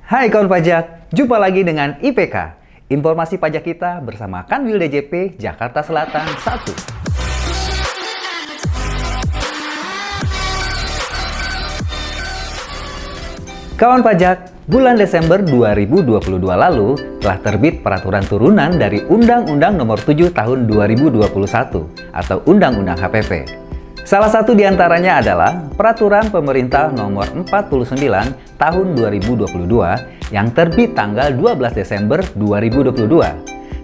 Hai kawan pajak, jumpa lagi dengan IPK. Informasi pajak kita bersama Kanwil DJP Jakarta Selatan 1. Kawan pajak, bulan Desember 2022 lalu telah terbit peraturan turunan dari Undang-Undang Nomor 7 Tahun 2021 atau Undang-Undang HPP. Salah satu diantaranya adalah Peraturan Pemerintah Nomor 49 Tahun 2022 yang terbit tanggal 12 Desember 2022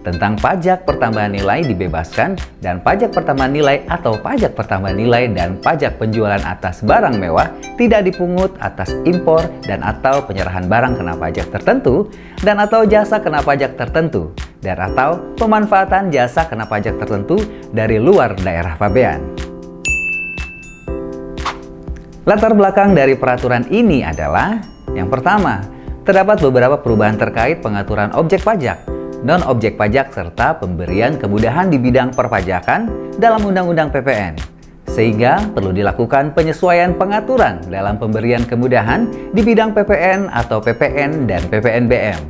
tentang pajak pertambahan nilai dibebaskan dan pajak pertambahan nilai atau pajak pertambahan nilai dan pajak penjualan atas barang mewah tidak dipungut atas impor dan atau penyerahan barang kena pajak tertentu dan atau jasa kena pajak tertentu dan atau pemanfaatan jasa kena pajak tertentu dari luar daerah pabean. Latar belakang dari peraturan ini adalah yang pertama, terdapat beberapa perubahan terkait pengaturan objek pajak, non-objek pajak serta pemberian kemudahan di bidang perpajakan dalam Undang-Undang PPN. Sehingga perlu dilakukan penyesuaian pengaturan dalam pemberian kemudahan di bidang PPN atau PPN dan PPNBM.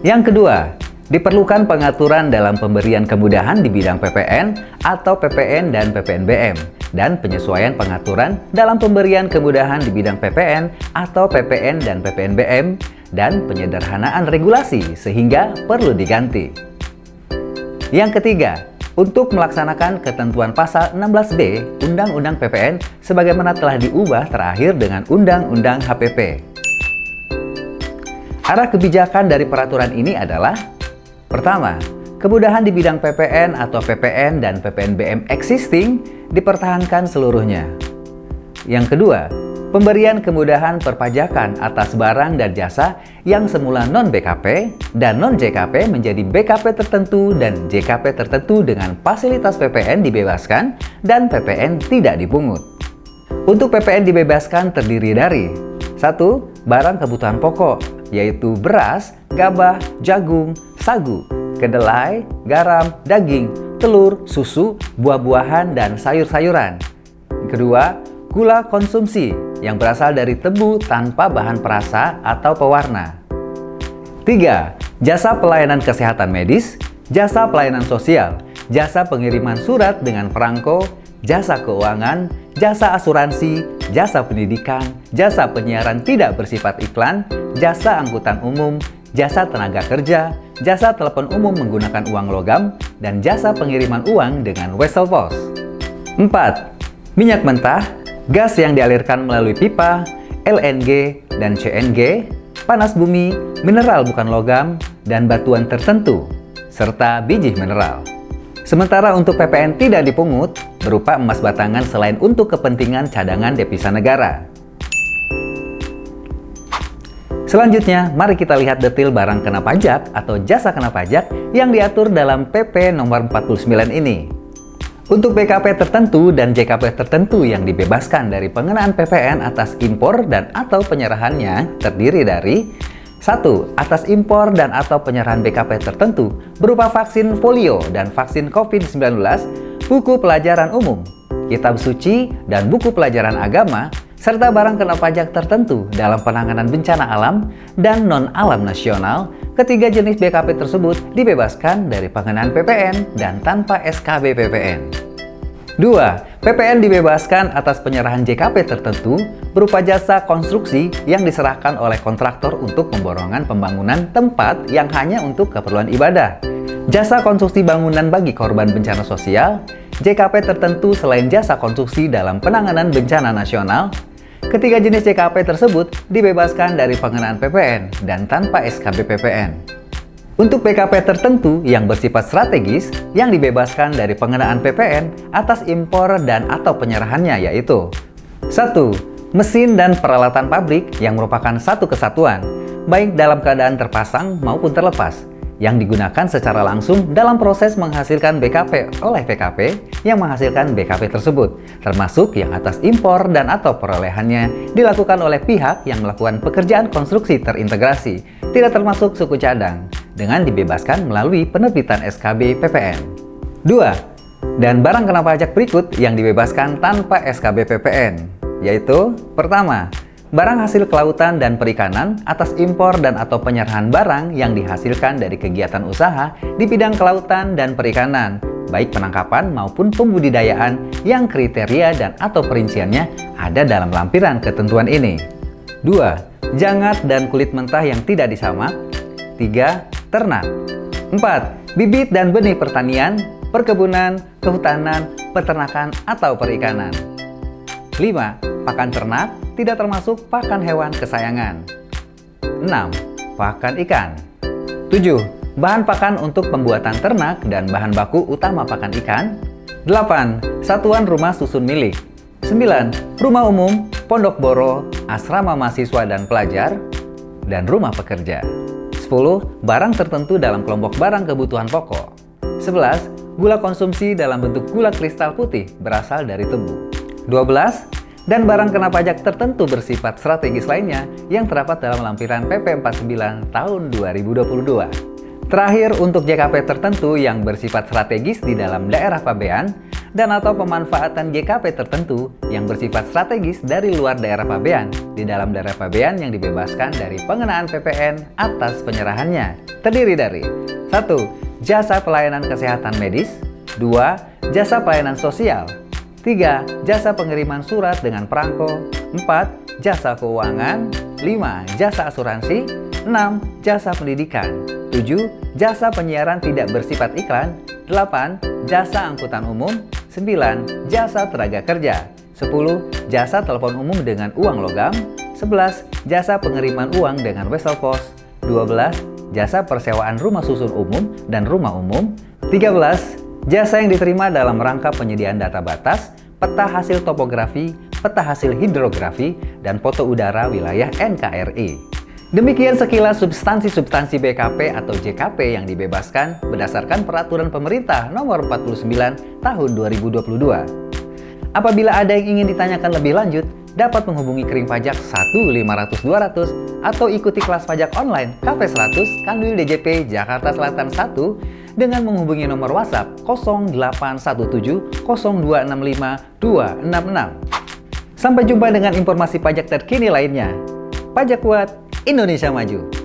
Yang kedua, diperlukan pengaturan dalam pemberian kemudahan di bidang PPN atau PPN dan PPNBM dan penyesuaian pengaturan dalam pemberian kemudahan di bidang PPN atau PPN dan PPNBM dan penyederhanaan regulasi sehingga perlu diganti. Yang ketiga, untuk melaksanakan ketentuan pasal 16B Undang-Undang PPN sebagaimana telah diubah terakhir dengan Undang-Undang HPP. Arah kebijakan dari peraturan ini adalah: pertama, kemudahan di bidang PPN atau PPN dan PPNBM existing dipertahankan seluruhnya. Yang kedua, pemberian kemudahan perpajakan atas barang dan jasa yang semula non-BKP dan non-JKP menjadi BKP tertentu dan JKP tertentu dengan fasilitas PPN dibebaskan dan PPN tidak dipungut. Untuk PPN dibebaskan terdiri dari 1. Barang kebutuhan pokok, yaitu beras, gabah, jagung, sagu, kedelai, garam, daging, telur, susu, buah-buahan, dan sayur-sayuran. Kedua, gula konsumsi yang berasal dari tebu tanpa bahan perasa atau pewarna. 3. Jasa pelayanan kesehatan medis, jasa pelayanan sosial, jasa pengiriman surat dengan perangko, jasa keuangan, jasa asuransi, jasa pendidikan, jasa penyiaran tidak bersifat iklan, jasa angkutan umum, jasa tenaga kerja, jasa telepon umum menggunakan uang logam, dan jasa pengiriman uang dengan wesel pos. 4. Minyak mentah, gas yang dialirkan melalui pipa, LNG dan CNG, panas bumi, mineral bukan logam, dan batuan tertentu, serta biji mineral. Sementara untuk PPN tidak dipungut, berupa emas batangan selain untuk kepentingan cadangan devisa negara. Selanjutnya, mari kita lihat detail barang kena pajak atau jasa kena pajak yang diatur dalam PP nomor 49 ini. Untuk BKP tertentu dan JKP tertentu yang dibebaskan dari pengenaan PPN atas impor dan atau penyerahannya terdiri dari 1. Atas impor dan atau penyerahan BKP tertentu berupa vaksin polio dan vaksin COVID-19, buku pelajaran umum, kitab suci, dan buku pelajaran agama, serta barang kena pajak tertentu dalam penanganan bencana alam dan non-alam nasional. Ketiga jenis BKP tersebut dibebaskan dari pengenaan PPN dan tanpa SKB PPN. 2. PPN dibebaskan atas penyerahan JKP tertentu berupa jasa konstruksi yang diserahkan oleh kontraktor untuk pemborongan pembangunan tempat yang hanya untuk keperluan ibadah. Jasa konstruksi bangunan bagi korban bencana sosial, JKP tertentu selain jasa konstruksi dalam penanganan bencana nasional. Ketiga jenis JKP tersebut dibebaskan dari pengenaan PPN dan tanpa SKB PPN. Untuk BKP tertentu yang bersifat strategis yang dibebaskan dari pengenaan PPN atas impor dan atau penyerahannya yaitu 1. Mesin dan peralatan pabrik yang merupakan satu kesatuan, baik dalam keadaan terpasang maupun terlepas, yang digunakan secara langsung dalam proses menghasilkan BKP oleh PKP yang menghasilkan BKP tersebut, termasuk yang atas impor dan atau perolehannya dilakukan oleh pihak yang melakukan pekerjaan konstruksi terintegrasi, tidak termasuk suku cadang, dengan dibebaskan melalui penerbitan SKB PPN. 2. Dan barang kena pajak berikut yang dibebaskan tanpa SKB PPN, yaitu pertama, barang hasil kelautan dan perikanan atas impor dan atau penyerahan barang yang dihasilkan dari kegiatan usaha di bidang kelautan dan perikanan, baik penangkapan maupun pembudidayaan yang kriteria dan atau perinciannya ada dalam lampiran ketentuan ini. 2. Jangat dan kulit mentah yang tidak disamak. 3. Ternak. 4. Bibit dan benih pertanian, perkebunan, kehutanan, peternakan, atau perikanan. 5. Pakan ternak tidak termasuk pakan hewan kesayangan. 6. Pakan ikan. 7. Bahan pakan untuk pembuatan ternak dan bahan baku utama pakan ikan. 8. Satuan rumah susun milik. 9. Rumah umum, pondok boro, asrama mahasiswa dan pelajar, dan rumah pekerja. 10. Barang tertentu dalam kelompok barang kebutuhan pokok. 11. Gula konsumsi dalam bentuk gula kristal putih berasal dari tebu. 12. Dan barang kena pajak tertentu bersifat strategis lainnya yang terdapat dalam lampiran PP 49 tahun 2022. Terakhir, untuk JKP tertentu yang bersifat strategis di dalam daerah pabean dan atau pemanfaatan JKP tertentu yang bersifat strategis dari luar daerah pabean di dalam daerah pabean yang dibebaskan dari pengenaan PPN atas penyerahannya, terdiri dari 1. Jasa pelayanan kesehatan medis. 2. Jasa pelayanan sosial. 3. Jasa pengiriman surat dengan perangko. 4. Jasa keuangan. 5. Jasa asuransi. 6. Jasa pendidikan. 7. Jasa penyiaran tidak bersifat iklan. 8. Jasa angkutan umum. 9. Jasa tenaga kerja. 10. Jasa telepon umum dengan uang logam. 11. Jasa pengiriman uang dengan wesel pos. 12. Jasa persewaan rumah susun umum dan rumah umum. 13. Jasa yang diterima dalam rangka penyediaan data batas, peta hasil topografi, peta hasil hidrografi, dan foto udara wilayah NKRI. Demikian sekilas substansi-substansi BKP atau JKP yang dibebaskan berdasarkan Peraturan Pemerintah Nomor 49 Tahun 2022. Apabila ada yang ingin ditanyakan lebih lanjut, dapat menghubungi Kering Pajak 1500200 atau ikuti kelas pajak online KP 100 Kanwil DJP Jakarta Selatan 1 dengan menghubungi nomor WhatsApp 0817 0265 266. Sampai jumpa dengan informasi pajak terkini lainnya. Pajak Kuat, Indonesia Maju.